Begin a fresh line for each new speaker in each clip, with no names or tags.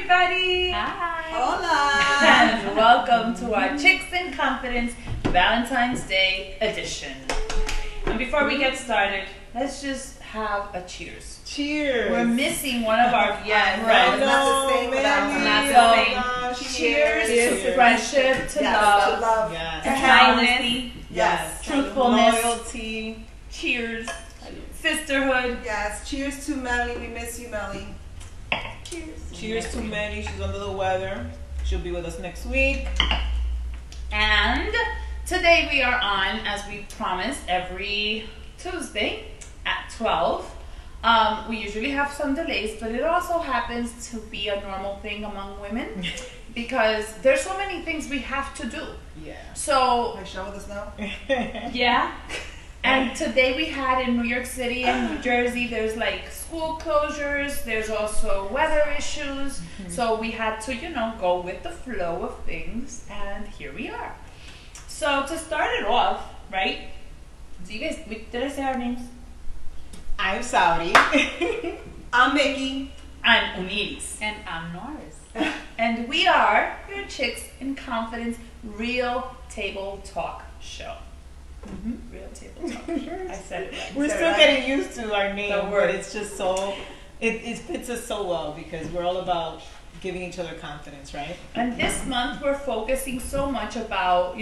everybody!
Hi!
Hola!
And welcome to our Chix Confidence Valentine's Day edition. And before we get started, let's just have a cheers.
Cheers!
We're missing one of our
Right.
friends.
Not the same without
Not the same. Cheers to friendship, to love,
yes.
to kindness,
Yes.
truthfulness,
Loyalty.
cheers, sisterhood.
Yes. Cheers to Melly. We miss you, Melly. Cheers to Melly. She's under the weather. She'll be with us next week.
And today we are on, as we promised, every Tuesday at 12. We usually have some delays, but it also happens to be a normal thing among women because there's so many things we have to do.
Yeah.
So,
Can I share with us now?
yeah. And today we had in New York City and New Jersey, there's like school closures, there's also weather issues. So we had to, go with the flow of things, and here we are. So to start it off, right? Do you guys, did I say our names?
I'm Saudi. I'm Mickey.
I'm Uniris.
And I'm Norris.
And we are your Chix in Confidence Real Table Talk Show. Real Table Talk Show. I said it right.
We're still getting used to our name,
The
but
word.
it's just so, it fits us so well because we're all about giving each other confidence, right?
And this month we're focusing so much about,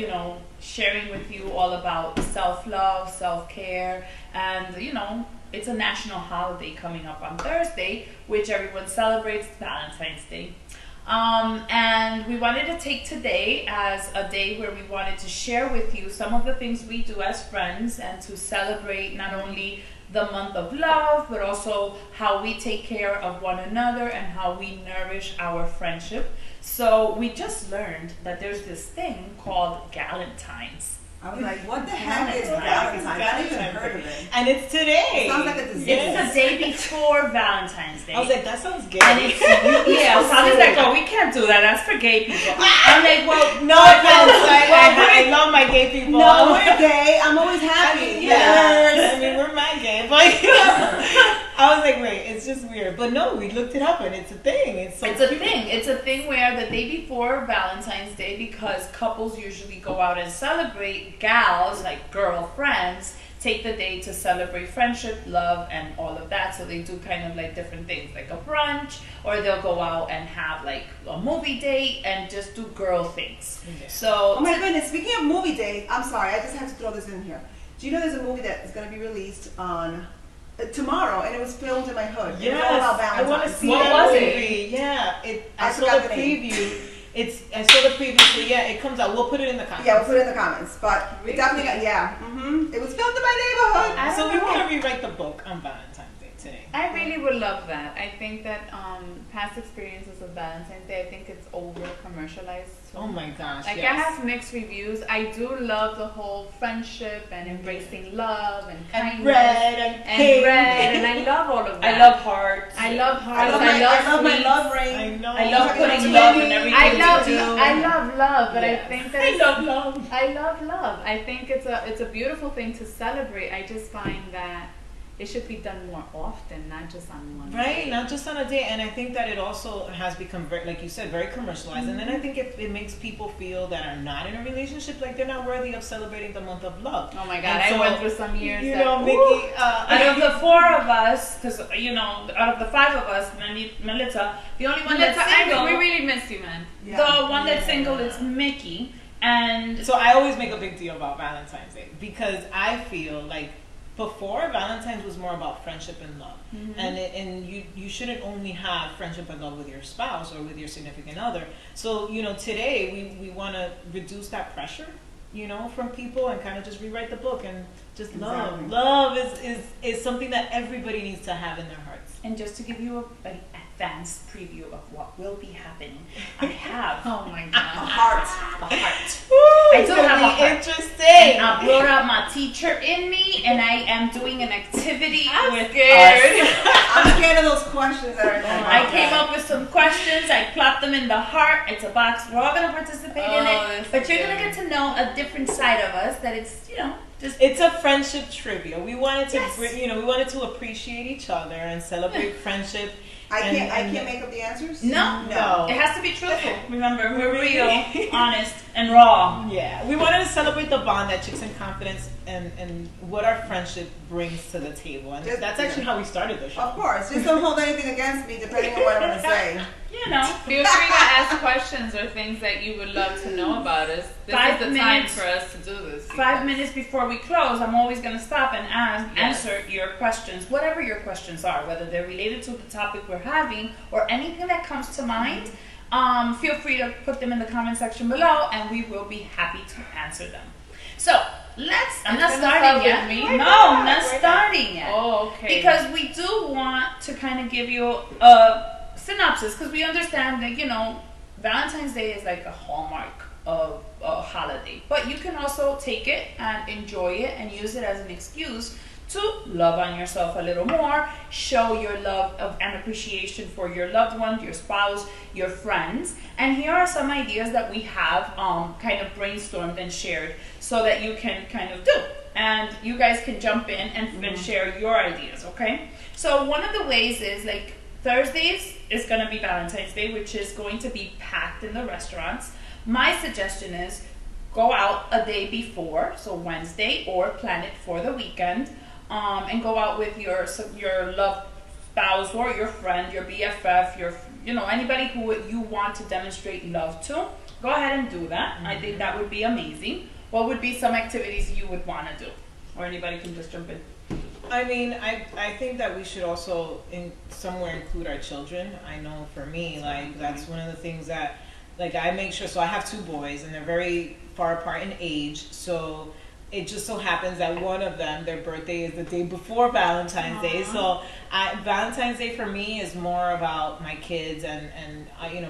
sharing with you all about self-love, self-care, and, it's a national holiday coming up on Thursday, which everyone celebrates, Valentine's Day. And we wanted to take today as a day where we wanted to share with you some of the things we do as friends and to celebrate not only the month of love, but also how we take care of one another and how we nourish our friendship. So we just learned that there's this thing called Valentine's.
I was like, what the heck is Valentine's? I haven't even heard of it.
And it's today.
It sounds like a disease.
It's the day before Valentine's Day.
I was like, that sounds gay.
And it's, yeah, Sally's like, oh, we can't do that. That's for gay people. I'm like, well,
no offense. I love my gay people.
No, we're gay. I'm always happy.
Yes. I mean, we're mad gay, but I was like, wait, it's just weird. But no, we looked it up and it's a thing. It's a
thing. It's a thing where the day before Valentine's Day, because couples usually go out and celebrate, gals, like girlfriends, take the day to celebrate friendship, love, and all of that. So they do kind of like different things, like a brunch, or they'll go out and have like a movie date and just do girl things.
Yeah.
So,
Oh my goodness, speaking of movie date, I'm sorry, I just have to throw this in here. Do you know there's a movie that is going to be released on tomorrow, and it was filmed in my hood.
Yes,
It was all about
I want to
Valentine's.
see
What
that
was it?
movie. Yeah, I
I
saw
forgot
the
the name.
preview. I saw the preview. So yeah, it comes out. We'll put it in the comments.
Yeah, we'll put it in the comments. But it definitely got, It was filmed in my neighborhood.
So we want to rewrite the book on Valentine's Day today.
I really would love that. I think that past experiences of Valentine's Day, I think it's over commercialized.
Oh my gosh!
Like
yes.
I have mixed reviews. I do love the whole friendship and embracing love and kindness
and red and pink.
red, and I love all of that.
I love hearts.
I love
I
hearts.
love my
sweets.
love ring.
I know.
I love putting
Talking
love
about
in everything
I love
we do.
love, but
Yes.
I think that
I
it's-
love love.
I love love. I think it's a beautiful thing to celebrate. I just find that it should be done more often, not just on one
Right,
day.
not just on a day, and I think that it also has become very, like you said, very commercialized. And then I think it makes people feel that are not in a relationship like they're not worthy of celebrating the month of love.
Oh my God,
And
I
so,
went through some years.
You
that,
know,
ooh,
Mickey.
Out of the four of us, because out of the five of us, Melissa, the only one that's single,
we really miss you, man.
the one that's single is Mickey, and
So I always make a big deal about Valentine's Day because I feel like before Valentine's was more about friendship and love, and you shouldn't only have friendship and love with your spouse or with your significant other. So today we want to reduce that pressure, from people and kind of just rewrite the book and just
Exactly.
love is something that everybody needs to have in their hearts.
And just to give you an advanced preview of what will be happening, I have
Oh my
A
God.
heart.
a heart.
Ooh,
I
it's
do
gonna
have a
be
heart.
interesting.
And I brought out my teacher in me, and I am doing an activity with
scared.
us.
I'm scared of those questions that are in there.
I came up with some questions. I plopped them in the heart. It's a box. We're all gonna participate in it,
that's
but
so
you're gonna
good.
get to know a different side of us. That it's just
It's a friendship trivia. We wanted to,
Yes.
we wanted to appreciate each other and celebrate friendship
I can't make up the answers?
No. It has to be truthful. Remember, we're real, honest, and raw.
Yeah. We wanted to celebrate the bond that Chix Confidence and what our friendship brings to the table. And that's actually how we started the show.
Of course. Just don't hold anything against me depending on what I want to say.
You know, feel free to ask questions or things that you would love to know about us. This is the time for us to do this.
5 minutes before we close, I'm always going to stop and answer your questions, whatever your questions are, whether they're related to the topic we're having or anything that comes to mind. Feel free to put them in the comment section below, and we will be happy to answer them. So I'm not starting yet. I'm not starting yet.
Oh, okay.
Because we do want to kind of give you a synopsis, because we understand that, you know, Valentine's Day is like a hallmark of a holiday, but you can also take it and enjoy it and use it as an excuse to love on yourself a little more, show your love and appreciation for your loved one, your spouse, your friends. And here are some ideas that we have kind of brainstormed and shared so that you can kind of do. And you guys can jump in and share your ideas, okay? So one of the ways is, like, Thursdays is going to be Valentine's Day, which is going to be packed in the restaurants. My suggestion is go out a day before, so Wednesday, or plan it for the weekend, and go out with your loved spouse or your friend, your BFF, anybody who you want to demonstrate love to. Go ahead and do that. I think that would be amazing. What would be some activities you would want to do? Or anybody can just jump in.
I mean, I think that we should also somewhere include our children. I know for me, like, that's one of the things that, like, I make sure. So I have 2 boys, and they're very far apart in age. So it just so happens that one of them, their birthday is the day before Valentine's Day. So Valentine's Day for me is more about my kids, and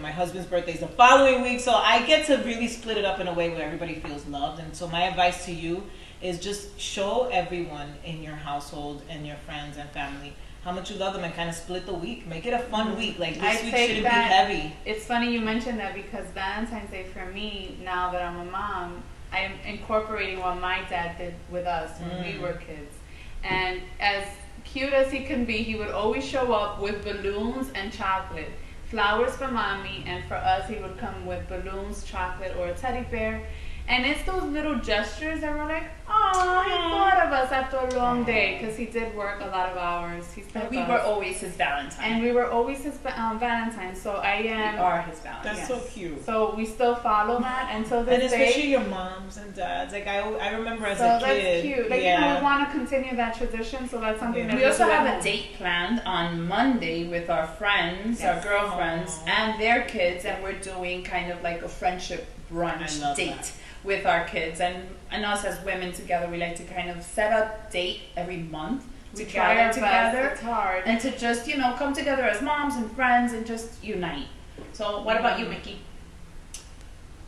my husband's birthday is the following week. So I get to really split it up in a way where everybody feels loved. And so my advice to you is just show everyone in your household and your friends and family how much you love them, and kind of split the week. Make it a fun week. Like, this week shouldn't be heavy.
It's funny you mentioned that, because Valentine's Day for me, now that I'm a mom, I'm incorporating what my dad did with us when we were kids. And as cute as he can be, he would always show up with balloons and chocolate. Flowers for mommy, and for us he would come with balloons, chocolate, or a teddy bear. And it's those little gestures that we're like, oh, he thought of us after a long day, because he did work a lot of hours.
We were always his Valentine.
And we were always his Valentine. So we
are his Valentine.
That's so cute.
So we still follow that until this day.
And especially your moms and dads. Like, I remember as a kid.
So that's cute. Like, we want to continue that tradition. So that's something that
we also have a date planned on Monday with our friends, our girlfriends, and their kids, and we're doing kind of like a friendship brunch date with our kids, and us as women together. We like to kind of set a date every month to gather together.
It's hard.
And to just, come together as moms and friends and just unite. So what about you, Mickey?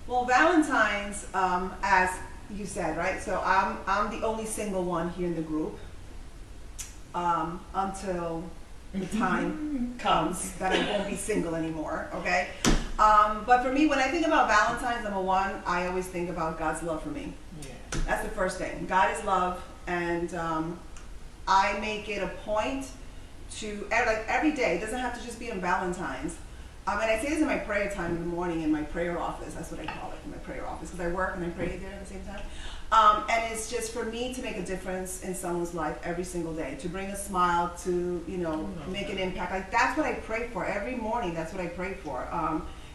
Well, Valentine's, as you said, right? So I'm the only single one here in the group, until the time comes that I won't be single anymore, okay? But for me, when I think about Valentine's, number one, I always think about God's love for me. Yeah. That's the first thing. God is love, and I make it a point to, like, every day. It doesn't have to just be on Valentine's. And I say this in my prayer time in the morning in my prayer office. That's what I call it, in my prayer office, because I work and I pray there at the same time. And it's just for me to make a difference in someone's life every single day, to bring a smile, to, make an impact. Like, that's what I pray for every morning. That's what I pray for.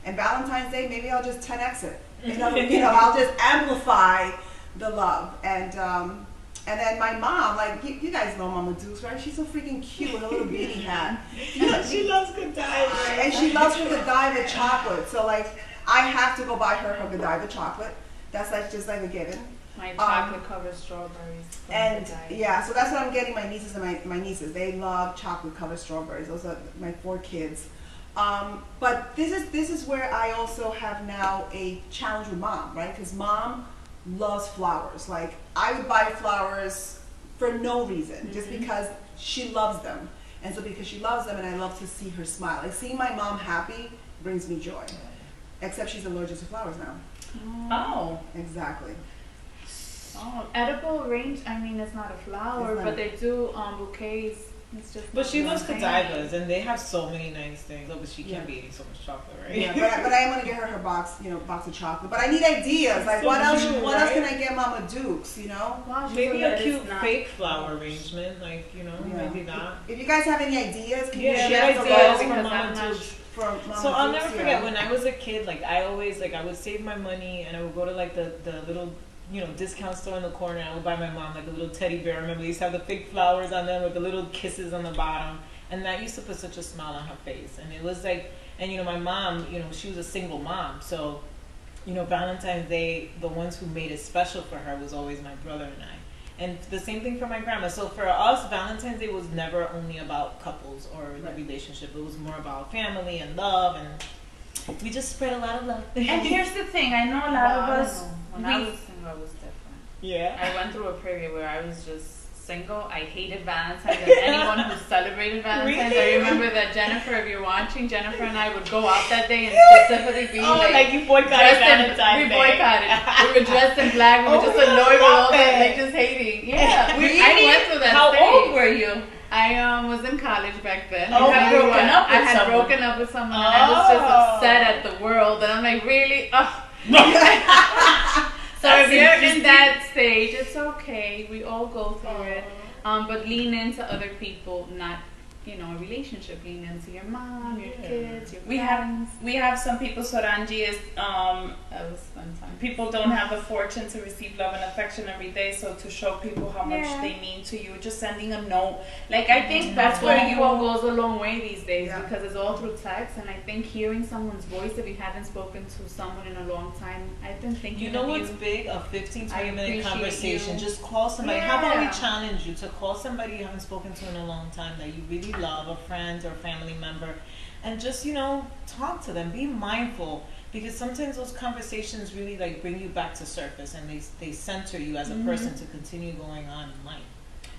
And Valentine's Day, maybe I'll just 10x it. I'll just amplify the love. And then my mom, like, you guys know Mama Dukes, right? She's so freaking cute with a little beanie hat.
She loves Godiva.
And she loves her Godiva chocolate. So, like, I have to go buy her Godiva chocolate. That's like just like a given.
My chocolate covered strawberries.
And yeah, so that's what I'm getting my nieces and my nieces. They love chocolate covered strawberries. Those are my 4 kids. But this is where I also have now a challenge with Mom, right? Because Mom loves flowers. Like, I would buy flowers for no reason, just because she loves them. And so because she loves them, and I love to see her smile. Like, seeing my mom happy brings me joy. Except she's allergic to flowers now.
Oh.
Exactly.
Oh, edible range, I mean, it's not a flower, but they do bouquets It's just
But she
not
loves
one thing.
Cadivas, and they have so many nice things. But she can't be eating so much chocolate, right?
Yeah, but I am gonna get her box, box of chocolate. But I need ideas. Like,
So
what else?
cute,
What else
right?
can I get Mama Dukes?
Wow, she's
Maybe a cute
not-
fake flower arrangement, like maybe that.
If you guys have any ideas, can you
Yeah,
share
good
some
ideas
of
from
those
Mama
I'm not
Dukes.
from Mama
So I'll
Dukes?
never forget when I was a kid. Like I always I would save my money and I would go to like the little discount store in the corner. And I would buy my mom like a little teddy bear. Remember they used to have the fake flowers on them with the little kisses on the bottom, and that used to put such a smile on her face. And it was like, and my mom, she was a single mom, so Valentine's Day, the ones who made it special for her was always my brother and I. And the same thing for my grandma. So for us, Valentine's Day was never only about couples or the relationship. It was more about family and love, and we just spread a lot of love.
And here's the thing, I know a lot of us.
When I was single, it was different.
Yeah.
I went through a period where I was just single. I hated Valentine's and anyone who celebrated Valentine's.
Really?
I remember that Jennifer, if you're watching, Jennifer and I would go out that day and specifically be
like you boycotted
dressed
Valentine's
we
Day.
boycotted. We were dressed in black. We were just annoyed with all that, like just hating. Yeah, I went through that.
How
stage.
old were you?
I was in college back then.
You had broken up with
I had
someone.
broken up with someone, and I was just upset at the world. And I'm like, really? So
That's
if you're in
interesting.
that stage, it's okay. We all go through it. But lean into other people, not a relationship. Lean into your mom, your kids, your friends.
We have some people. Soranji is
That was fun time.
people don't have the fortune to receive love and affection every day, so to show people how much they mean to you, just sending a note. Like I think that's where
Phone
you
call goes a long way these days
Yeah.
because it's all through text, and I think hearing someone's voice, if you haven't spoken to someone in a long time, I've been thinking
You know
of
what's
you.
big? A 15,
I
20-minute
appreciate
conversation.
you.
Just call somebody. How about we
Yeah.
challenge you to call somebody you haven't spoken to in a long time that you really love, a friend or family member, and just, talk to them. Be mindful, because sometimes those conversations really bring you back to surface, and they center you as a person to continue going on in life.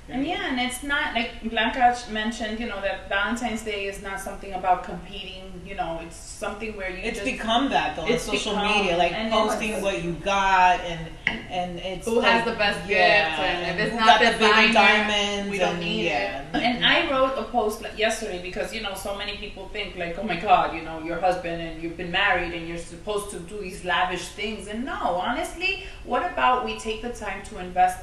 And and it's not like Blanca mentioned, that Valentine's Day is not something about competing, it's something where
It's
just
become that though.
It's
On social
become-
media, like
and
posting
it's-
what you got and it's
Who has the best gift, and if it's
who
not
got the bigger
designer,
diamonds,
we don't
and
need it.
And I wrote a post yesterday because so many people think like, oh my God, your husband and you've been married and you're supposed to do these lavish things. And no, honestly, what about we take the time to invest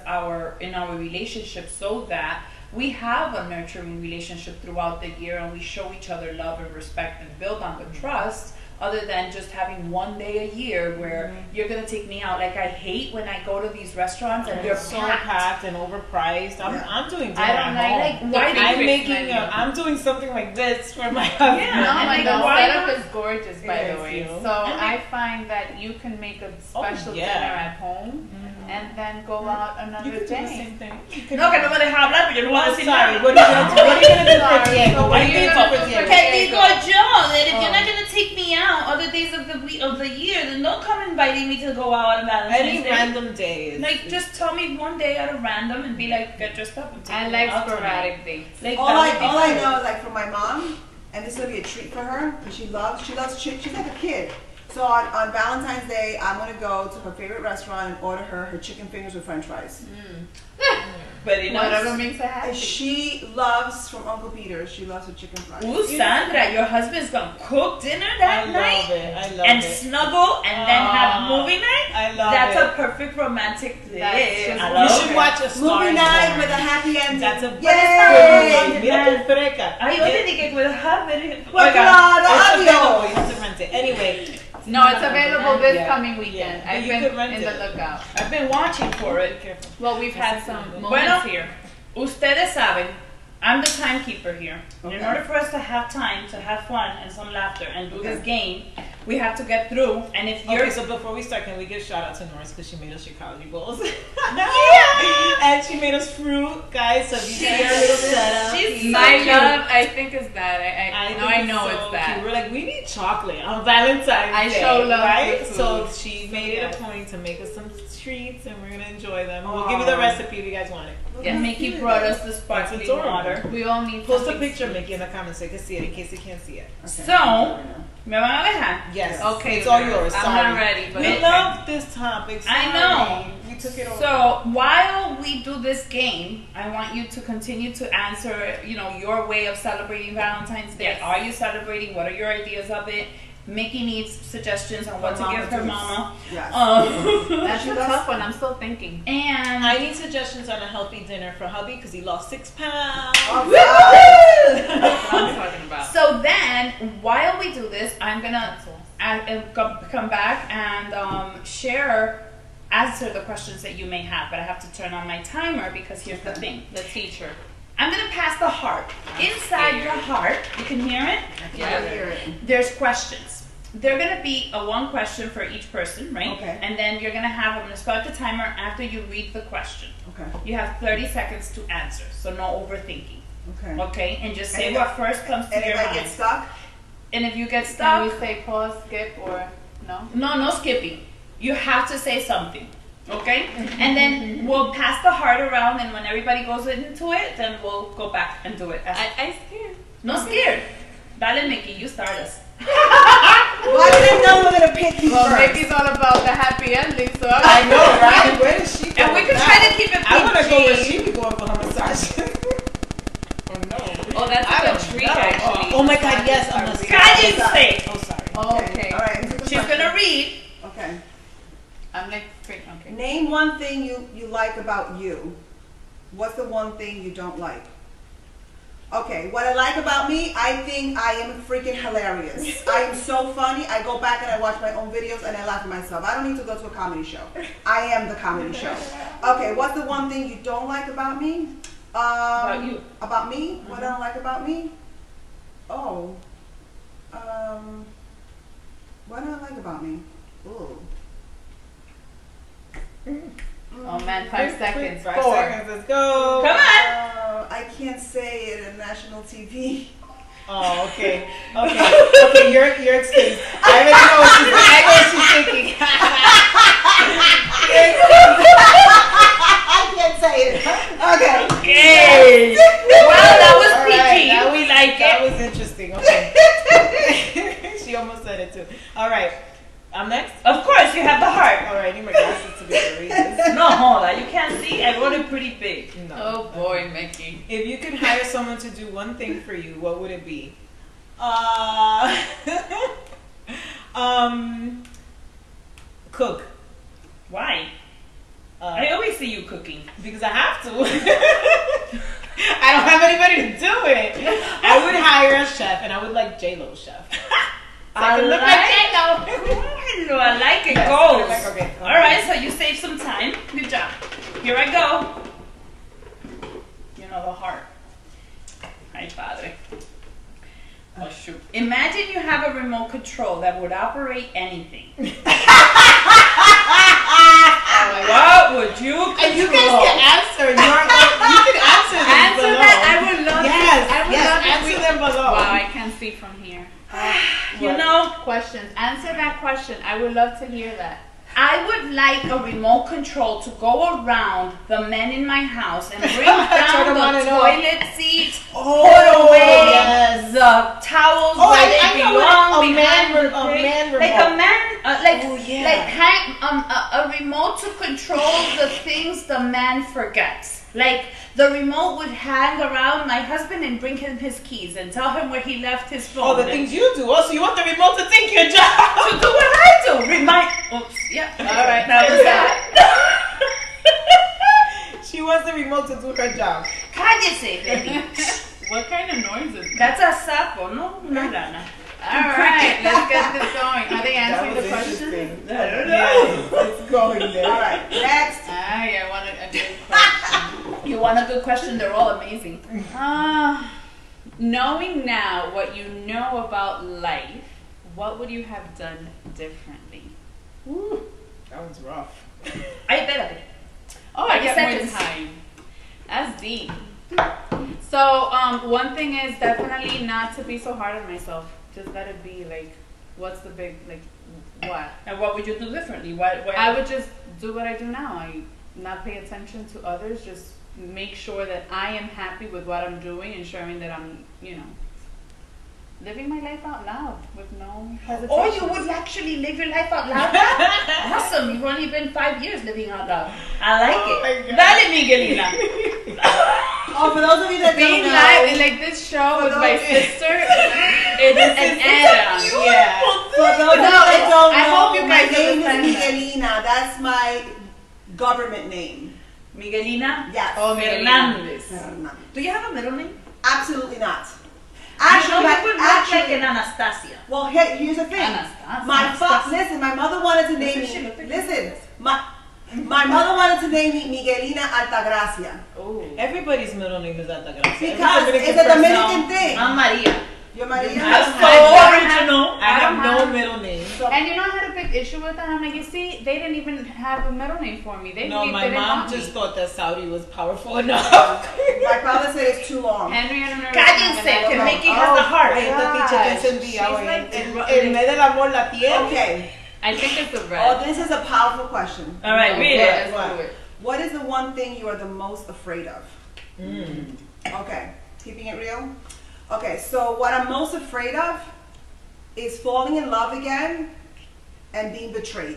in our relationship so that we have a nurturing relationship throughout the year and we show each other love and respect and build on the trust, other than just having one day a year where you're gonna take me out. Like I hate when I go to these restaurants and they're
so
packed.
packed and overpriced. I'm doing dinner
I don't
at
like-
home.
why
the
I'm
pre-fixed
making
menu.
I'm doing something like this for my husband.
Yeah.
No,
And
my
then
God,
why
setup
not?
is gorgeous, by
It
the
is,
way.
you know.
So
And
I find that you can make a special
yeah.
dinner at home and then go out another
You could do the
day.
same thing.
No, que no me deja hablar, pero yo no voy a
I'm
decir
sorry.
nada.
What are you gonna do for
Sorry.
Diego?
So
What are you gonna do for Diego?
Que digo yo that if
Oh.
you're not gonna take me out other days of the week of the year, then don't come inviting me to go out on Valentine's
Any
Day.
random days.
Like just tell me one day at a random and be like, get dressed up and take
I
me
like
out tonight.
sporadic dates.
Like
All
that
I
would be
know
fun.
is like for my mom, and this will be a treat for her because she loves Chix. She's like a kid. So on Valentine's Day, I'm gonna go to her favorite restaurant and order her chicken fingers with French fries.
But you know,
Whatever makes her happy.
She loves from Uncle Peter's. She loves her chicken fries.
ooh, Sandra, your husband's gonna cook dinner that
I
night
love it. I love
and
it.
snuggle and then have movie night.
I love
That's
it.
a perfect romantic day.
That's just-
I
You
love
should
it.
watch A Star
Movie
is
night
Born.
with a happy ending.
That's a
Yay!
Mira tu freca.
Ay, yo te dije que with a happy.
Well,
Oiga,
claro,
it's available.
adios.
You have to rent it. Anyway,
No, it's available this
Yeah.
coming weekend.
Yeah.
I've
You
been
could rent
in
it.
the lookout.
I've been watching for
be
it.
careful.
Well, we've had some moments
Bueno,
here.
Ustedes saben, I'm the timekeeper here.
Okay.
In order for us to have time, to have fun and some laughter and do this
Okay.
game, we have to get through. And if you're
Okay, so before we start, can we give shout out to Norris because she made us Chicago bowls.
Yeah!
And she made us fruit, guys. So if you see our little setup.
She's so
My
cute.
love, I think is that. I know
so
it's that.
cute. We're like, we need chocolate on Valentine's
I
Day.
show love
right?
for
So
food.
she made it
Yes.
a point to make us some treats, and we're gonna enjoy them. We'll give you the recipe if you guys want it.
Yeah, Mickey brought us the sparkling
adorable.
water.
We all need
Post a
something
picture,
sweet.
Mickey, in the comments so you can see it in case you can't see it.
Okay.
So, me van a dejar.
Yes.
Okay,
It's all
girl.
yours.
I'm
Sorry.
not ready, but
We
okay.
love this topic.
I
Sorry.
know.
We took it over.
So while we do this game, I want you to continue to answer, your way of celebrating Valentine's Day.
Yes.
Are you celebrating? What are your ideas of it? Mickey needs suggestions on what to give her mama.
Yes.
That's a tough one. I'm still thinking.
And
I need suggestions on a healthy dinner for hubby because he lost 6 pounds.
That's what I'm talking about.
so then, while we do this, I'm gonna come back and answer the questions that you may have. But I have to turn on my timer because here's the thing.
The teacher.
I'm gonna pass the heart. Inside the heart, you can hear it?
Yeah.
There's questions. They're gonna be one question for each person, right?
Okay.
And then I'm gonna start the timer after you read the question.
Okay.
You have 30 seconds to answer, so no overthinking.
Okay.
Okay? And just say
And
what first comes to
And
your
if I
mind.
get stuck,
And if you get
Can
stuck,
we say pause, skip, or no?
no skipping. You have to say something. Okay? And then we'll pass the heart around, and when everybody goes into it, then we'll go back and do it.
I scared.
No scared. Dale, Mickey, you start us.
why did I know we're gonna pick you
Well,
first?
Mickey's all about the happy ending, so
I know, right? Where does she go?
And we
with
can
that?
try to keep it
I want to go where
PG.
she be going for her massage. Oh no.
Oh, that's
I
a
don't
treat,
know.
actually.
Oh my God, yes, a
Massages
massage.
are
Cállate.
Oh, sorry.
Oh, okay.
All right.
She's gonna read.
Okay.
I'm next. Okay.
Name one thing you like about you. What's the one thing you don't like? Okay, what I like about me, I think I am freaking hilarious. I am so funny. I go back and I watch my own videos and I laugh at myself. I don't need to go to a comedy show. I am the comedy show. Okay, what's the one thing you don't like about me?
About you.
About me? What I don't like about me? Oh. What do I like about me? Ooh.
Oh man, 5 seconds.
5
4.
seconds, let's go.
Come on.
I can't say it on national TV.
Oh, okay. Okay, you're excused. I already know what she's thinking.
I can't say it. Okay.
Okay. Well, that was
All
PG.
right, that
we like
That
it.
was interesting. Okay. She almost said it too. All right. I'm next.
Of course, you have the heart.
All right, I need my glasses to be able to read this.
No, hold on. You can't see. I wrote it pretty big.
No.
Oh boy, Mickey.
If you could hire someone to do one thing for you, what would it be? Cook.
Why? I always see you cooking.
Because I have to. I don't have anybody to do it. I would hire a chef, and I would like J-Lo's chef. So I can look like J-Lo.
I like it.
Yes,
Goals.
like, okay.
All right, so you saved some time. Good job. Here I go. You know the heart. Ay, padre. Oh, shoot. Imagine you have a remote control that would operate anything. What would you control?
And you guys can answer. You can answer them
Answer
below.
that. I would love
Yes,
to. I would
yes,
love to
answer them below.
Wow, I can't see from here.
You know,
Questions. Answer that question. I would love to hear that.
I would like a remote control to go around the men in my house and bring down
them on
the
and off.
toilet seats,
Oh,
put away
yes.
the towels
Oh,
where
I
they
know
belong,
what- a
behind
man
the
re- a
thing.
man
like
remote.
a man, like
Oh, yeah.
like hang a remote to control the things the man forgets. Like the remote would hang around my husband and bring him his keys and tell him where he left his phone.
Oh, the things you do. Oh, so you want the remote to take your job?
to do what I do. Remind. Oops. Yeah. All right. That was that.
She wants the remote to do her job.
Cállese, baby.
What kind of noise is that?
That's a sapo, no? Una rana.
All right, let's get this going. Are they answering the
interesting.
question?
I don't know.
Yeah, it's going there.
All right, next.
I wanted a good question.
You want a good question? They're all amazing.
Knowing now what you know about life, what would you have done differently?
Ooh, that one's rough.
Ay, espérate.
Oh, I
30
get more
seconds.
time. That's deep. So, one thing is definitely not to be so hard on myself. Just let it be. Like, what's the big, like, what?
And what would you do differently? What
I would just do what I do now. I not pay attention to others. Just make sure that I am happy with what I'm doing, ensuring that I'm, living my life out loud with no hesitation.
Or you would actually live your life out loud? Awesome. You've only been 5 years living out loud. I like it. Dale, Miguelina.
Oh, for those of you that
being
don't know,
live, like this show with my sister, it's an add-on.
Yeah.
for those of you that don't
I
know,
hope you
my
guys
name is
understand
Miguelina. That's my government name.
Miguelina?
Yes.
Oh,
Fernandez.
Fernandez.
Do you have a middle name?
Absolutely not.
Actually, you would look like an Anastasia.
Well, here's the thing.
Anastasia.
Listen, my mother wanted to name me. Listen, my mother wanted to name me Miguelina Altagracia.
Oh.
Everybody's middle name is Altagracia.
Because it's a Dominican thing.
I'm Maria.
You're Maria.
That's
I
so
have-
original.
I have no middle name.
And you know I had a big issue with that. I'm like, you see, they didn't even have a middle name for me. They
No,
didn't
my mom
want
just
me.
thought that Saudi was powerful enough.
My father said it's too long.
Henry and Honor.
Cállense, que Mickey has a heart.
Ay, esta ticha te encendía,
She's
oye.
like-
En vez del amor la tiene.
Okay.
I think it's the
Oh,
red.
this is a powerful question.
All right, read it.
Let's do it.
What is the one thing you are the most afraid of?
Mm.
Okay, keeping it real. Okay, so what I'm most afraid of is falling in love again and being betrayed.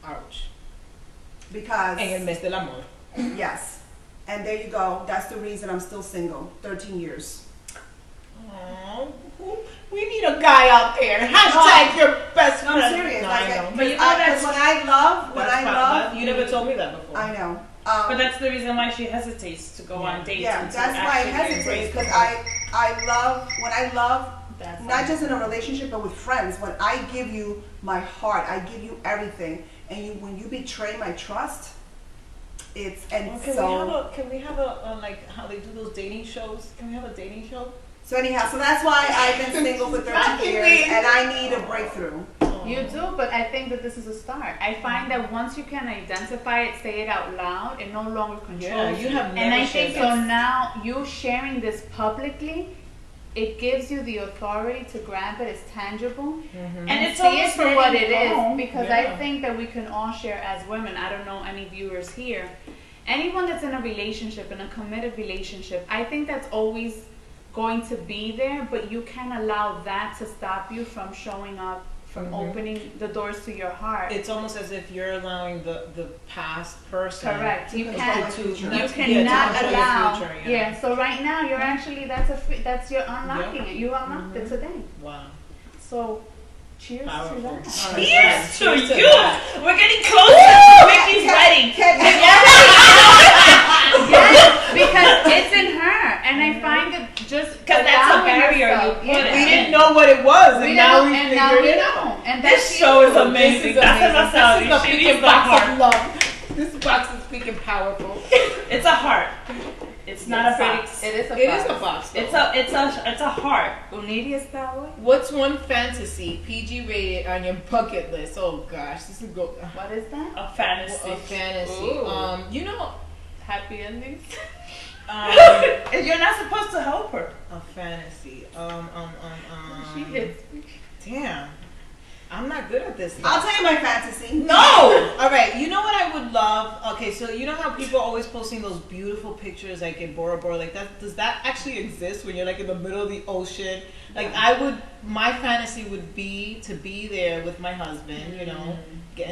Ouch.
Because,
En el mes del amor.
yes, and there you go. That's the reason I'm still single. 13 years.
Oh, we need a guy out there. Hashtag your best
No,
friend.
I'm serious.
No,
Like,
I know.
But you know
because when I love,
You never told me that before.
I know.
But that's the reason why she hesitates to go on dates.
Yeah,
and to
that's why I
actually
hesitate,
embrace
because
them.
I love, when I love,
That's
not just in a relationship, but with friends, when I give you my heart, I give you everything, and when you betray my trust, it's, and
Well, can we have a like how they do those dating shows? Can we have a dating show?
so anyhow, so that's why I've been single for 13 years, and I need a breakthrough.
You do, but I think that this is a start. I find that once you can identify it, say it out loud, it no longer controls
Yeah, you have never
And I think
shared
so
that.
now, you sharing this publicly, it gives you the authority to grab it as tangible
And it's
see it
almost
for what it
letting go.
is. Because
Yeah.
I think that we can all share as women. I don't know any viewers here. Anyone that's in a relationship, in a committed relationship, I think that's always going to be there, but you can't allow that to stop you from showing up, from opening the doors to your heart.
It's almost as if you're allowing the past person.
Correct. You
control
can't.
my future.
You
to
cannot
control your
allow.
future,
Yeah. So right now, you're actually that's you're unlocking it. You unlocked it today.
Wow.
So, cheers
Powerful.
to that.
All right,
Cheers to
cheers to
you!
that.
We're getting closer to Mickey's wedding.
Yes, because it's in her, and I find that just
'Cause that's a
allowing
barrier
yourself-
you put
yeah.
We didn't know what it was,
We
and now we
didn't know, and now
figured
we
it
know.
out.
And that's
This show is
you.
amazing.
This is
That's
amazing.
enough Saudi.
This is a
She
freaking
needs the
box
heart.
of love. This box is speaking powerful.
It's a heart. It's not a box.
It is a box.
It is a box. Though.
It's a heart.
Unidia style.
What's one fantasy PG rated on your bucket list? Oh gosh, this is go.
What is that?
A fantasy.
A fantasy.
Ooh.
You know,
Happy endings.
And you're not supposed to help her.
A fantasy.
She hits me.
Damn. I'm not good at this stuff.
I'll tell you my fantasy.
No.
All right, you know what I would love? Okay, so you know how people are always posting those beautiful pictures like in Bora Bora, like that? Does that actually exist when you're like in the middle of the ocean? Like my fantasy would be to be there with my husband, you know,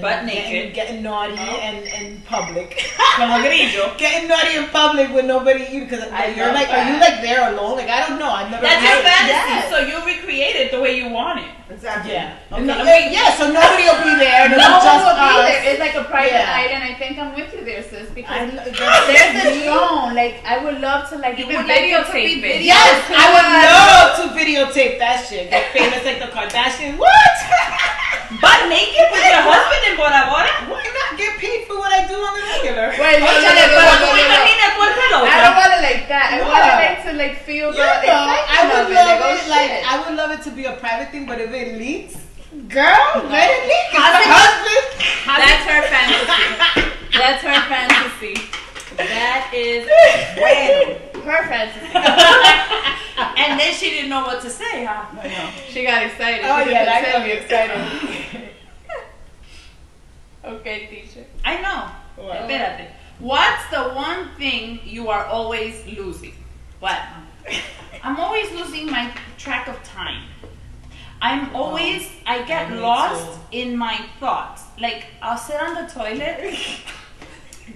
Butt naked.
getting naughty and in public.
Como grillo.
Getting naughty in public with nobody, because you're like, are you like there alone? Like, I don't know. I've never.
That's your fantasy.
Yes.
So you recreate it the way you want it.
Exactly.
Yeah.
And
Okay. Yeah. So nobody will be there.
No
Just
one will be
us.
there. It's like a private
Yeah.
island. I think I'm with you there, sis. Because
That's
there's a
me.
drone. Like I would love to like
You
even
would like it to
videotape
be
it.
Yes, I would love to videotape that shit. Get famous like the Kardashians. What?
Butt naked with your husband in Bora Bora?
Why not get paid for what I do on the regular?
Wait, no, no, no,
Óchale,
no,
pero
no,
tú
no,
me
no.
imaginas por
I don't want it like that. I want it
Yeah.
like to like feel
You
the
know, I
excitement
would
of it.
love
Like, oh,
it. Like
shit.
I would love it to be a private thing, but if it leaks, girl, let it leak. It's my husband.
That's her fantasy. That's her fantasy.
That is
Her fantasy.
And then she didn't know what to say, huh?
I know.
She got excited.
Oh,
She
yeah,
didn't
that
tell me
got me
excited. Okay, teacher.
I know.
What?
Espérate. What's the one thing you are always losing? What? I'm always losing my track of time. I get
Me
lost
too.
in my thoughts. Like, I'll sit on the toilet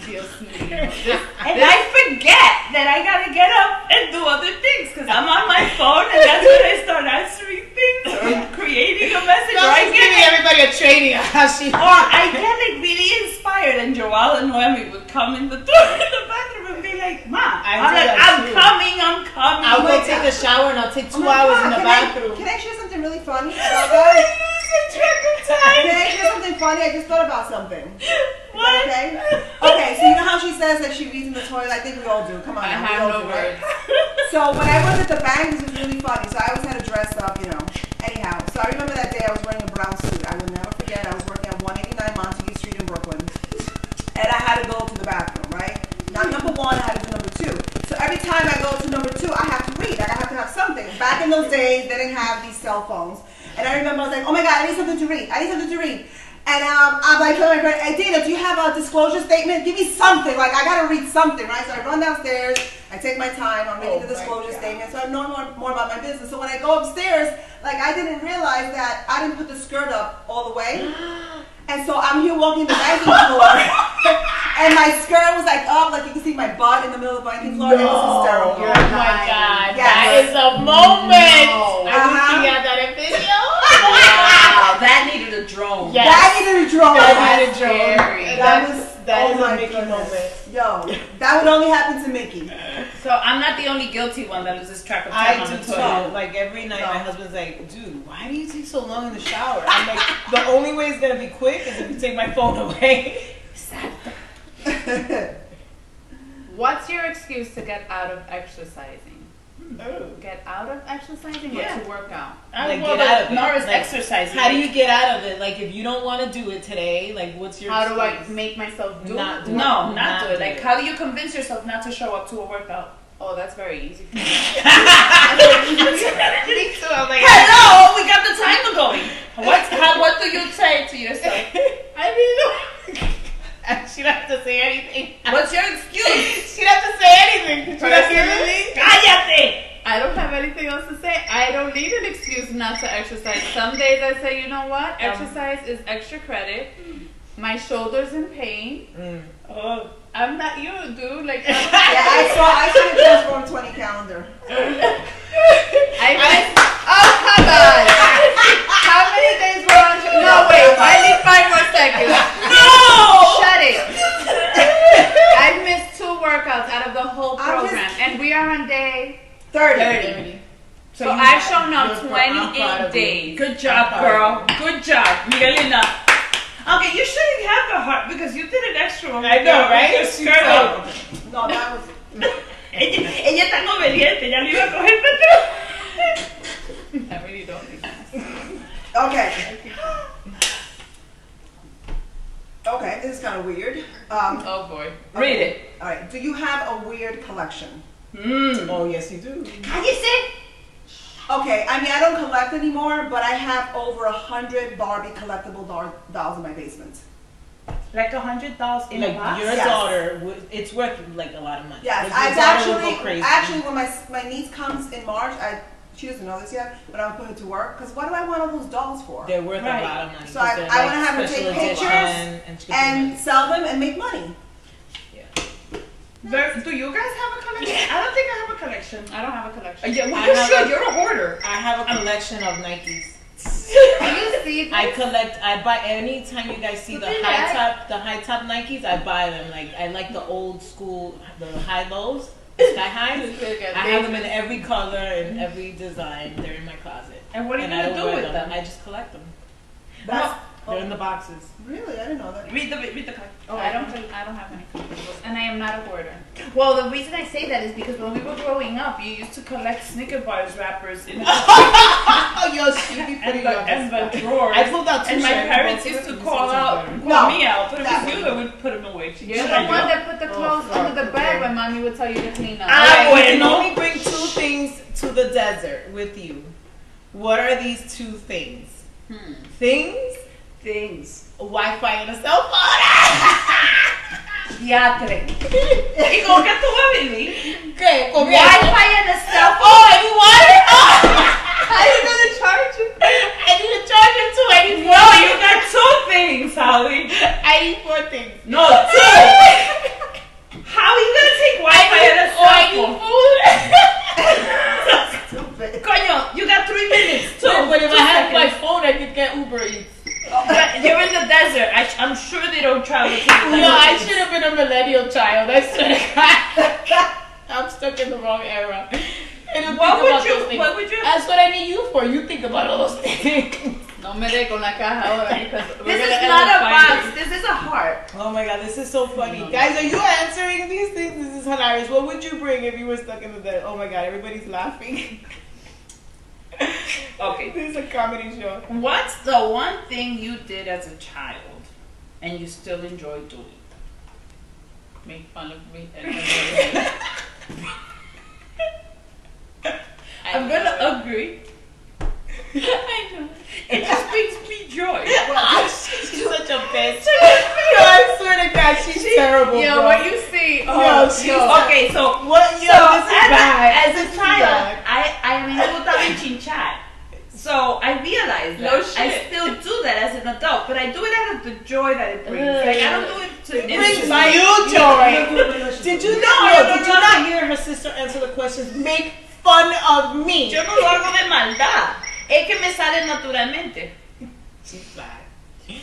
Dios mío.
and I forget that I gotta get up and do other things because I'm on my phone and that's when I start answering things or creating a message. Or I
She's giving everybody a training on how she.
or I get like really inspired and Joelle and Noemi would come in the bathroom and be like, Ma, I'm
do
like,
that
I'm
too.
coming.
I'll go take a shower and I'll take 2 hours in the bathroom.
Can I share something really funny about that? Can I share something funny? I just thought about something.
What?
Okay? Okay, so you know how she says that she reads in the toilet? I think we all do. Come on,
I
now, we
have
all
no
do, right?
words.
So when I worked at the bank, this was really funny. So I always had to dress up, you know. Anyhow, so I remember that day I was wearing a brown suit. I will never forget. I was working at 189 Montague Street in Brooklyn. And I had to go to the bathroom, right? Not number one, I had to do number two. So every time I go to number two, I have to read. Like I have to have something. Back in those days, they didn't have these cell phones. And I remember I was like, oh my God, I need something to read. I need something to read. And I'm like, telling my friend, hey, Dana, do you have a disclosure statement? Give me something. Like, I got to read something, right? So I run downstairs. I take my time. I'm reading the disclosure statement. So I know more about my business. So when I go upstairs, like, I didn't realize that I didn't put the skirt up all the way. And so I'm here walking the banking floor. And my skirt was like up, like you can see my butt in the middle of the banking floor. It was hysterical.
Oh my God.
Yes.
That is a moment.
No.
I wish we had that in video.
Wow, that needed a drone.
Yes.
That needed a drone.
That needed a
Scary.
drone. That is a Mickey moment.
Yo, that would only happen to Mickey.
So I'm not the only guilty one that loses track of time
I
on
do
the
too.
toilet.
Like every night, my husband's like, "Dude, why do you take so long in the shower?" I'm like, "The only way it's gonna be quick is if you take my phone away."
What's your excuse to get out of exercising?
Oh.
Get out of exercising
Yeah.
or to work out?
Like,
well,
get out of it.
Nora's
Like,
exercising.
How do you get out of it? Like, if you don't want to do it today, like, what's your
How do I
excuse?
make myself do
Not
it?
do
No, not
Not
do it.
do
Like,
it.
how do you convince yourself not to show up to a workout?
Oh, that's very easy for me.
Me too. I'm like,
Hello, we got the timer going. What do you say to yourself?
I mean, she don't have to say anything.
What's your excuse?
She don't have to say anything. Did you not hear me?
Cállate.
I don't have anything else to say. I don't need an excuse not to exercise. Some days I say, you know what? Exercise is extra credit. My shoulder's in pain.
Oh,
I'm not you, dude. Like,
Yeah, I saw the Transform 20 calendar.
oh, come on. How many days were on? No, wait. I need 5 more seconds.
no!
Shut it. I've missed 2 workouts out of the whole
I'm
program,
just-
and we are on day
30.
So
you
I've
have-
shown up
you're proud
28
of you.
days.
Good job, girl. Good job, Miguelina. Okay, you shouldn't have the heart because you did an extra one.
I know, right?
Your skirt up.
No, that was.
Ella es tan obediente, ya le iba a coger para atrás.
I really don't need that.
Okay. Okay, this is kind of weird.
Oh boy.
Read it.
All right. Do you have a weird collection?
Oh, yes, you do.
Cállese.
Okay, I mean, I don't collect anymore, but I have over 100 Barbie collectible dolls in my basement.
Like $100 in a
Like
box?
your
Yes.
daughter, it's worth like a lot of money.
Yes,
Like, your
I've
daughter will
actually,
go crazy.
when my niece comes in March, she doesn't know this yet, but I'm putting her to work, because what do I want all those dolls for?
They're worth
Right.
a lot of money.
So I want to have her take pictures and sell them and make money.
Do you guys have a collection? I don't think I have a collection.
I don't have a collection.
Yeah, well,
I
you
have
should.
a-
You're a hoarder.
I have a collection of Nikes.
Do you see this?
I buy anytime you guys see
Look
the
at
high top Nikes, I buy them. Like I like the old school, the high lows, the sky highs. I have them in every color and every design. They're in my closet.
And what are you
And I
going to
don't
do
wear
with them?
I just collect them.
That's,
They're in the boxes.
really? I didn't know that.
Read the card.
Oh, I don't have any collectibles, and I am not a hoarder.
Well, the reason I say that is because when we were growing up, you used to collect Snicker bars wrappers in the
Oh, yo, she be putting you on the
and
spot.
the drawers.
I pulled out 2
And my
shirts,
parents
both
used to
of them
call
said
out,
something.
call
No,
me out, but it
that
was you that would put them away.
You're the one that put the clothes under the bed when mommy would tell you to clean up.
Ah,
You can
bueno.
only bring 2 things to the desert with you. What are these 2 things? Things?
Things.
Wi-Fi and a cell phone.
Diatre. ¿Y con qué tú vas a vivir?
¿Qué? ¿Con
Wi-Fi and a cell phone.
Oh, and you want it? How you gonna charge it? I need to charge it too. I need
No, you got two things, Holly.
I need 4 things.
No, two. How are you gonna take Wi-Fi and a cell phone?
Stupid.
Coño, you got 3 minutes too.
No, but if
2
I had my
seconds.
phone, I could get Uber Eats.
But you're in the desert. I'm sure they don't travel to the
No, I
desert.
should have been a millennial child. I swear to God. I'm stuck in the wrong era. I don't
What
think
would
about
you-
those things.
what would you-
That's what I need you for. You think about all those things.
No me dé con la caja ahora because we're
This
gonna
is
end
not
up
a
finding-
box. This is a heart.
Oh my god, this is so funny. Guys, are you answering these things? This is hilarious. What would you bring if you were stuck in the desert? Oh my god, everybody's laughing.
Okay.
This is a comedy show.
What's the one thing you did as a child and you still enjoy doing?
Make fun of me.
I'm gonna agree.
I know.
It just brings me joy.
She's such a bitch. Yo, I swear to God, she's terrible.
Yo,
bro.
what you see?
Yo, she's
Okay, so
what? Yo,
so
this is bad.
as a
This is
child,
bad.
I me gusta chinchar. So I realized that.
No shit.
I still do that as an adult, but I do it out of the joy that it brings. Like I don't do it to
It brings
inspire
you joy. Did you not hear her sister answer the questions? Make fun of me.
Yo no lo hago de maldad. Es que me sale naturalmente.
She's bad.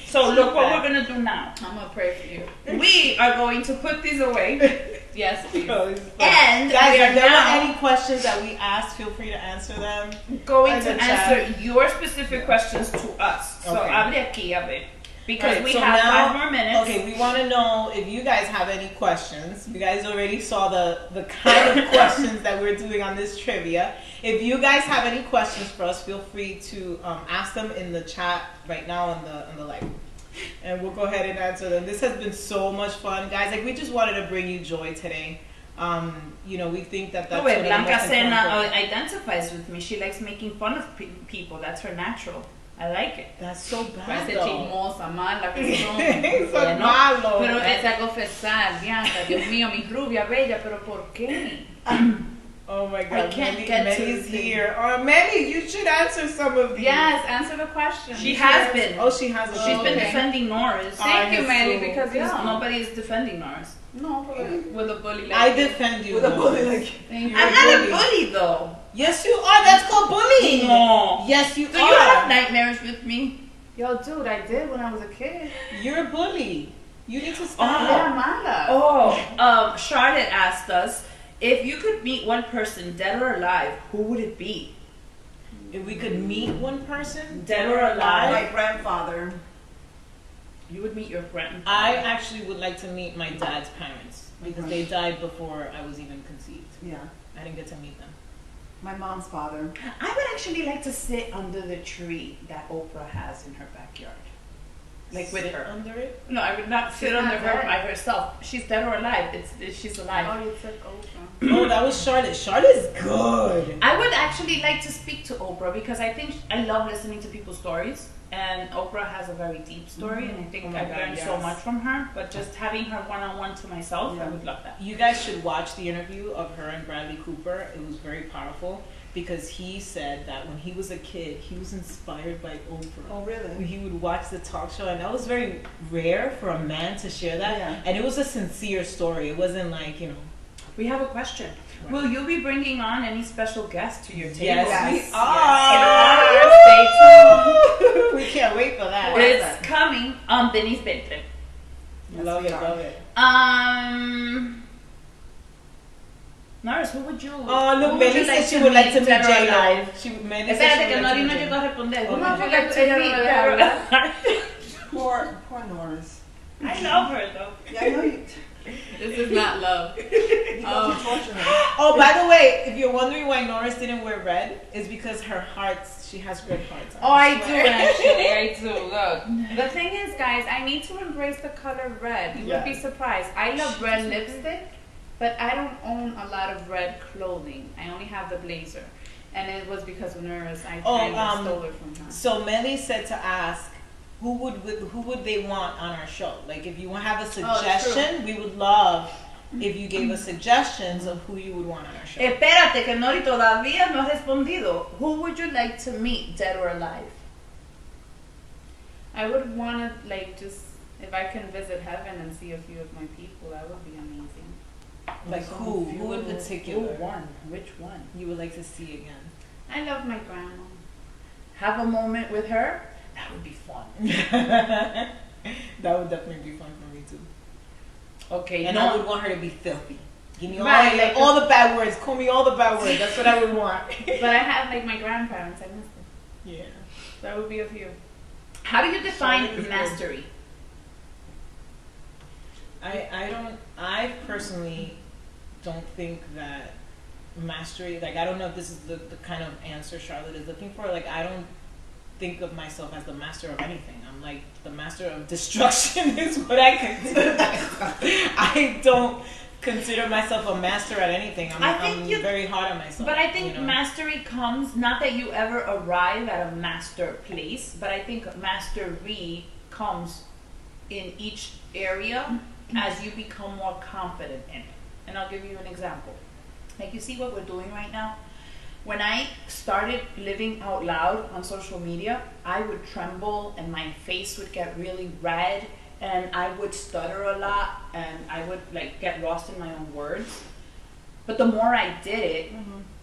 So look what we're gonna do now.
I'm gonna pray for you.
We are going to put these away.
Yes, please.
Yo, this is fun.
And
guys,
we are
if there
now
are any questions that we asked, feel free to answer them.
going
in
to
the chat.
answer your specific questions to us. So
Okay.
hable aquí a ver. Because
Alright,
we
so
have
now-
5 more minutes.
Okay, we want to know if you guys have any questions. You guys already saw the kind of questions that we're doing on this trivia. If you guys have any questions for us, feel free to ask them in the chat right now on the live, and we'll go ahead and answer them. This has been so much fun, guys. Like we just wanted to bring you joy today. You know, we think that that's
Wait,
one of the
Blanca
most important
Sena identifies with me. She likes making fun of people. That's her natural. I like it.
That's so bad.
Parece
though.
chismosa, mala que son.
Eso es
Bueno,
malo.
Pero es a confesar, Bianca, Dios mío, mi rubia bella, pero ¿por qué?
Oh my
I
God,
can't get to
Melly's
the thing.
here. Melly, you should answer some of these.
Yes, answer the question.
She has been.
Oh, she has.
She's been
okay.
defending Norris.
Thank you,
I
Manny,
know.
because
Because nobody is defending Norris.
No, with a bully like
I
you.
defend you.
With a
though.
bully like
Thank you.
I'm not a bully though.
Yes, you are. That's called bullying.
No.
Yes, you
Do
are.
you have nightmares with me?
Yo, dude, I did when I was a kid.
You're a bully. You need to stop.
Era mala.
Oh, Charlotte asked us if you could meet one person, dead or alive, who would it be?
If we could meet one person,
Dead or alive?
my grandfather.
You would meet your friend.
I actually would like to meet my dad's parents because they died before I was even conceived.
Yeah.
I didn't get to meet them.
My mom's father.
I would actually like to sit under the tree that Oprah has in her backyard. Like with
Sit
her.
under it.
No, I would not sit
She's
under
not
her
dead.
by herself. She's dead or alive. She's alive.
Oh, you took Oprah.
Oh, that was Charlotte. Charlotte's good.
I would actually like to speak to Oprah because I think I love listening to people's stories. And Oprah has a very deep story, and I think
Oh my
I've
God,
learned so
yes.
much from her. But just having her one-on-one to myself,
Yeah.
I would love that.
You guys should watch the interview of her and Bradley Cooper. It was very powerful because he said that when he was a kid, he was inspired by Oprah.
Oh, really?
When he would watch the talk show, and that was very rare for a man to share that.
Yeah.
And it was a sincere story. It wasn't like, you know.
We have a question.
Right.
Will you be bringing on any special guests to your table?
Yes,
Yes.
we
Yes.
are.
Stay tuned.
We can't wait for that.
It's coming on Denise Bentley.
Love
we
it,
are.
love it.
Norris, who would you?
Oh,
who
look,
would
Melly
you
said she would like to meet
dead or
J-Lo.
alive?
Melly said
Espérate
she
que
would like
Nori
to
no
meet
llegó a responder.
Okay.
Who would you
Porque
like to
ella no
meet
me
dead or
deja
alive?
Poor Norris.
I love her though.
Yeah, I know you.
This is not love.
You love to torture her.
Oh, by the way, if you're wondering why Norris didn't wear red, it's because her hearts, she has red hearts. on
Oh,
her
I do
sweater.
actually. I do. Look. The thing is, guys, I need to embrace the color red. You would be
Yes.
surprised. I love red lipstick, but I don't own a lot of red clothing. I only have the blazer. And it was because of Nurse. I kind of stole it from her.
So Melly said to ask who would they want on our show? Like, if you have a suggestion, we would love if you gave us suggestions of who you would want on our show.
Espérate, que Nori todavía no ha respondido. Who would you like to meet, dead or alive?
I would want to, like, just, if I can visit heaven and see a few of my people, that would be amazing.
Like who in particular?
Who one? Which one?
You would like to see again?
I love my grandma.
Have a moment with her? That would be fun.
That would definitely be fun for me too.
Okay,
and I would want her to be filthy. Give me
all
the bad words. Call me all the bad words. That's what I would want.
But I have like my grandparents. I miss them.
Yeah.
That would be a few.
How do you define mastery?
I personally don't think that mastery, like, I don't know if this is the kind of answer Charlotte is looking for. Like, I don't think of myself as the master of anything. I'm like the master of destruction is what I consider myself. I don't consider myself a master at anything. I'm very hard on myself.
But I think mastery comes, not that you ever arrive at a master place, but I think mastery comes in each area as you become more confident in it. And I'll give you an example. Like, you see what we're doing right now? When I started living out loud on social media, I would tremble and my face would get really red and I would stutter a lot and I would like get lost in my own words. But the more I did it,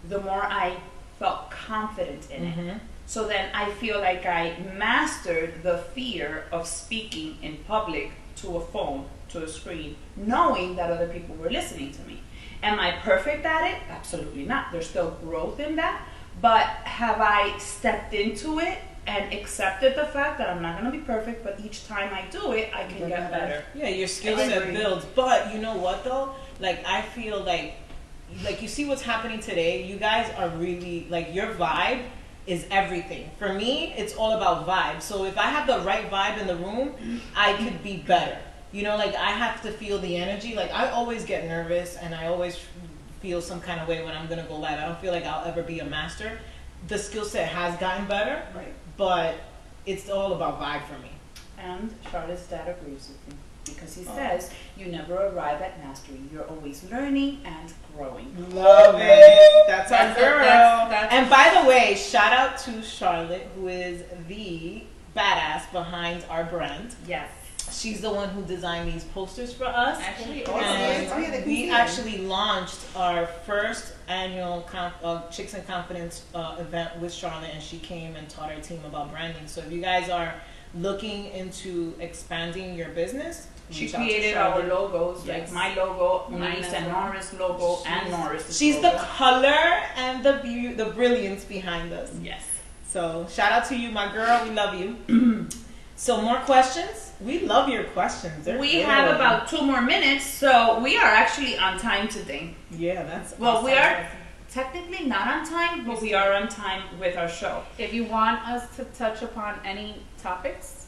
the more I felt confident in it. So then I feel like I mastered the fear of speaking in public to a phone, to a screen, knowing that other people were listening to me. Am I perfect at it? Absolutely not. There's still growth in that. But have I stepped into it and accepted the fact that I'm not going to be perfect, but each time I do it, I can get better?
Yeah, your skill set builds. But you know what, though? Like, I feel like you see what's happening today. You guys are really, like, your vibe is everything. For me, it's all about vibe. So if I have the right vibe in the room, I could be better. You know, like, I have to feel the energy. Like, I always get nervous and I always feel some kind of way when I'm going to go live. I don't feel like I'll ever be a master. The skill set has gotten better, but it's all about vibe for me.
And Charlotte's dad agrees with me because he says you never arrive at mastery. You're always learning and growing.
Love it. That's our girl. And by the way, shout out to Charlotte, who is the badass behind our brand.
Yes.
She's the one who designed these posters for us.
Actually,
and we actually launched our first annual Chix Confidence event with Charlotte, and she came and taught our team about branding. So if you guys are looking into expanding your business,
she created our logos, like my logo, Nice and Norris logo, and Norris.
She's the color and the brilliance behind us.
Yes.
So shout out to you, my girl. We love you. So more questions? We love your questions.
We have about 2 more minutes, so we are actually on time today.
Yeah, that's
well,
awesome.
We are technically not on time, but we are on time with our show.
If you want us to touch upon any topics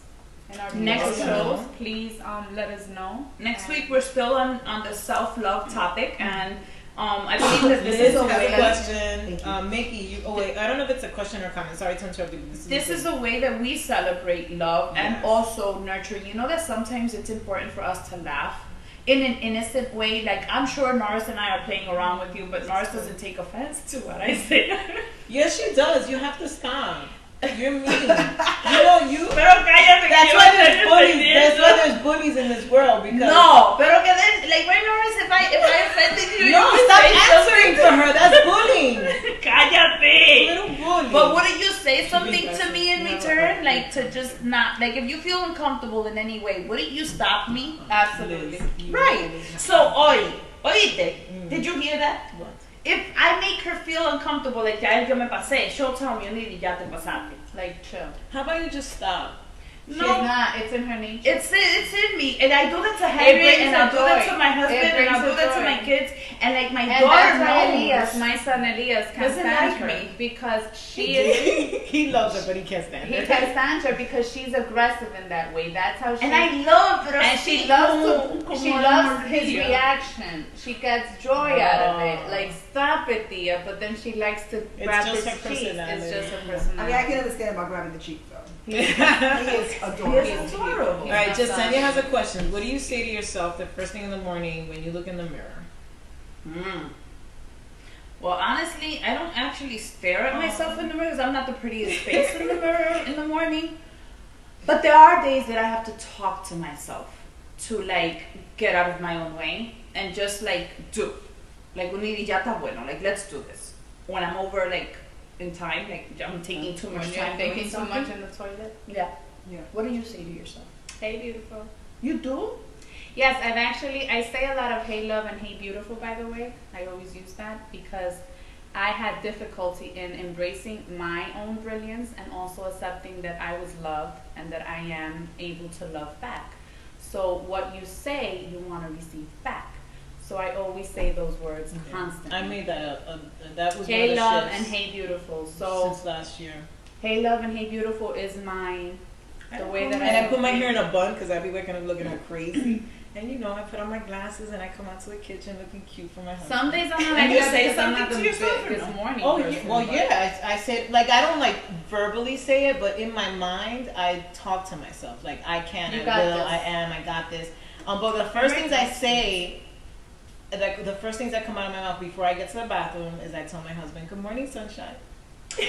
in our
next shows,
please let us know.
Next week we're still on the self-love topic, and I believe that this is a way
question. Mickey, I don't know if it's a question or comment. Sorry to interrupt you.
This is a way that we celebrate love and also nurturing. You know that sometimes it's important for us to laugh in an innocent way. Like, I'm sure Norris and I are playing around with you, but Norris doesn't take offense to what I say.
Yes, she does. You have to stop. You're mean. You.
Pero cállate.
That's why there's bullies. That's why there's bullies in this world. Because
no, pero que then, like, right, Norris, if I offended you,
no, stop answering to her. That's bullying.
Cállate.
Little bully.
But wouldn't you say something to me in return, like to just not, like, if you feel uncomfortable in any way, wouldn't you stop me?
Absolutely.
Right. So, oíste, did you hear that?
What?
If I make her feel uncomfortable, like, ya yo me pasé, she'll tell me, Onidi, ya te pasaste.
Like, chill.
How about you just stop?
She's not. It's in her nature.
It's in me, and I do that to Henry, and I'll do that to my husband, and I'll do that to my kids, and like my daughter knows.
My son Elias can't stand her because she is.
He loves her, but he can't stand her.
He can't stand her because she's aggressive in that way. That's how she.
And I love,
and she loves his reaction. She gets joy out of it. Like, stop it, Tia. But then she likes to grab his cheeks. It's just her personality.
I mean, I can understand about grabbing the cheek though. He is adorable.
He is adorable.
All right, Jasenia has a question. What do you say to yourself the first thing in the morning when you look in the mirror?
Well, honestly, I don't actually stare at myself in the mirror because I'm not the prettiest face in the mirror in the morning. But there are days that I have to talk to myself to like get out of my own way and just like do. Like, ya está bueno, like let's do this. When I'm over like in time, like I'm taking too much time
Taking
doing
too
something.
much in the toilet.
Yeah.
Yeah.
What do you say to yourself?
Hey, beautiful.
You do?
Yes, I say a lot of hey love and hey beautiful, by the way. I always use that because I had difficulty in embracing my own brilliance and also accepting that I was loved and that I am able to love back. So what you say, you want to receive back. So I always say those words constantly.
I made that that was
Hey
one of the
love
shifts
and hey beautiful. So
since last year.
hey love and hey beautiful is the way that
And I put my hair in a bun because I'd be waking up looking all crazy. And you know, I put on my glasses and I come out to the kitchen looking cute for my husband.
Some days I'm not
And
like
you
that
say
because I'm
something
not
to
the
yourself or
this
no?
morning.
Oh,
person,
well,
but-
yeah. I said, like, I don't, like, verbally say it, but in my mind, I talk to myself. Like, I can,
You
I
got
will,
this.
I am, I got this. But the first things I say, like, the first things that come out of my mouth before I get to the bathroom is I tell my husband, good morning, sunshine.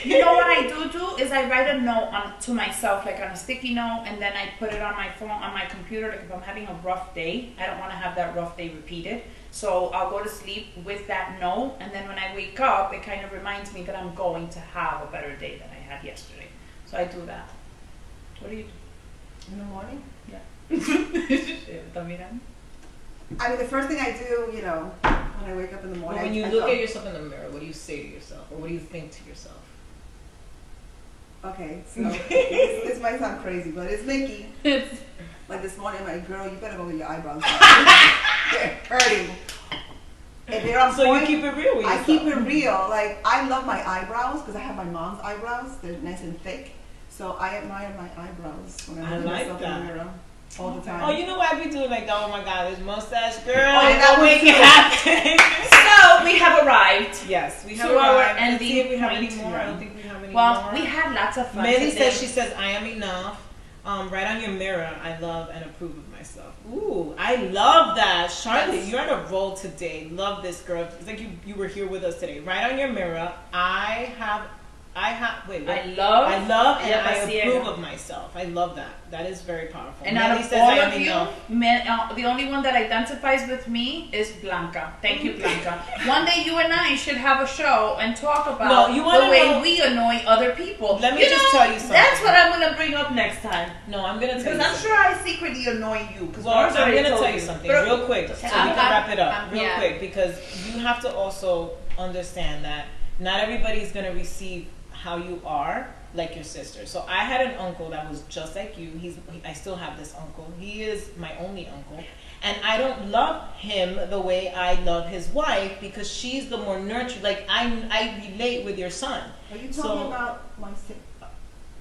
You know what I do is I write a note to myself, like on a sticky note, and then I put it on my phone, on my computer. Like if I'm having a rough day, I don't want to have that rough day repeated. So I'll go to sleep with that note, and then when I wake up, it kind of reminds me that I'm going to have a better day than I had yesterday. So I do that. What do you do?
In the morning?
Yeah.
I mean, the first thing I do, you know, when I wake up in the morning.
Well, when you
I
look
go,
at yourself in the mirror, what do you say to yourself? Or what do you think to yourself?
Okay, so this might sound crazy, but it's Mickey. Like this morning, I'm like, girl, you better go with your eyebrows. They're hurting. If they're on
So
point,
you keep it real with yourself.
I keep it real. Like, I love my eyebrows because I have my mom's eyebrows. They're nice and thick. So I admire my eyebrows when I look at myself in the mirror all the time.
Oh, you know what I be doing? Like, oh my God, this mustache girl.
Oh, yeah, that
don't
one
make
too.
it happen.
So we have arrived.
Yes, we have
To our
arrived. Let's
ending
see if we have any
point.
more. I don't think we have any
Well,
more.
we had lots of fun
Millie
today.
says, she says, I am enough. Right on your mirror, I love and approve of myself. Ooh, I love that. Charlotte, you're on a roll today. Love this, girl. It's like you were here with us today. Right on your mirror, I love
Yep,
and I
I see it
approve
now.
of myself. I love that. That is very powerful.
And
Millie
out of
says,
all
I am
of you,
enough.
the only one that identifies with me is Blanca. Thank you, Blanca. One day you and I should have a show and talk about
No, you wanna
the way
know-
we annoy other people.
Let me just tell you something.
That's what I'm going to bring up next time.
No, I'm gonna tell
Because
you
I'm
something.
sure I secretly annoy you.
Well, I'm gonna tell you something
But-
real quick, so we can wrap it up real
yeah.
quick, because you have to also understand that not everybody's gonna receive how you are like your sister. So I had an uncle that was just like you. I still have this uncle. He is my only uncle, and I don't love him the way I love his wife because she's the more nurtured. Like I relate with your son.
Are you talking about my sister?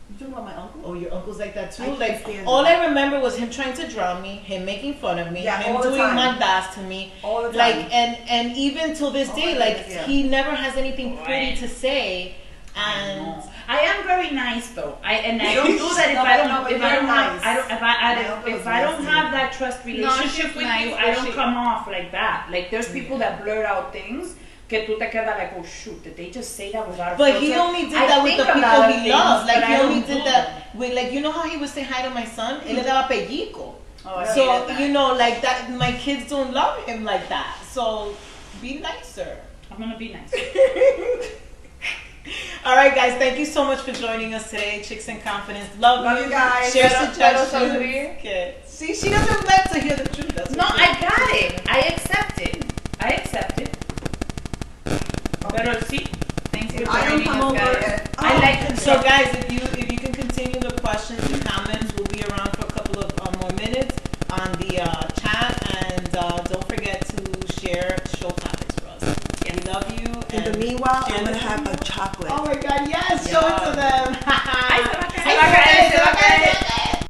You talking about my uncle?
Oh, your uncle's like that too.
I can't
Like
stand
all
him.
I remember was him trying to drown me, him making fun of me,
Yeah,
him
all the
doing
time.
mandas to me.
All the time.
Like and even till this
Oh
day,
my
like
goodness, yeah.
he never has anything pretty to say. And
I am very nice though. I don't do that if
No,
I
no,
don't
but
if I
you're
don't have
nice.
I don't if
My
I
uncle
if
is
I don't
nice
have that trust relationship
she's
with
nice,
you,
but
I don't
she-
come off like that. Like there's people that blurt out things que tú te quedas like, oh shoot, did they just say that without a
but he
filter?
only did
I
that with
think
the
a lot
people
of
he
things,
loves. Like
but
he
I
only
don't
did
do
that with, like, you know how he would say hi to my son? Él le daba pellico.
Oh, I
So
hated that.
you know, like that, my kids don't love him like that. So be nicer.
I'm gonna be nice.
All right, guys. Thank you so much for joining us today, Chix and Confidence. Love
you guys.
Share
Pero
suggestions.
sonríe.
Okay. See, she doesn't like to hear the truth. That's
No,
what
I got it. I accept it. I accept it. Pero sí.
Thanks for
I don't
joining
come
us,
over
guys.
and
I like to
So, guys, if you can continue the questions and comments, we'll be around for a couple of more minutes on the chat, and don't forget to share show topics for us. We love you.
In the
and
meanwhile,
share
I'm gonna
this
have
with
a chocolate.
Oh my God! Yes, show it to them.
Ay, se va a caer.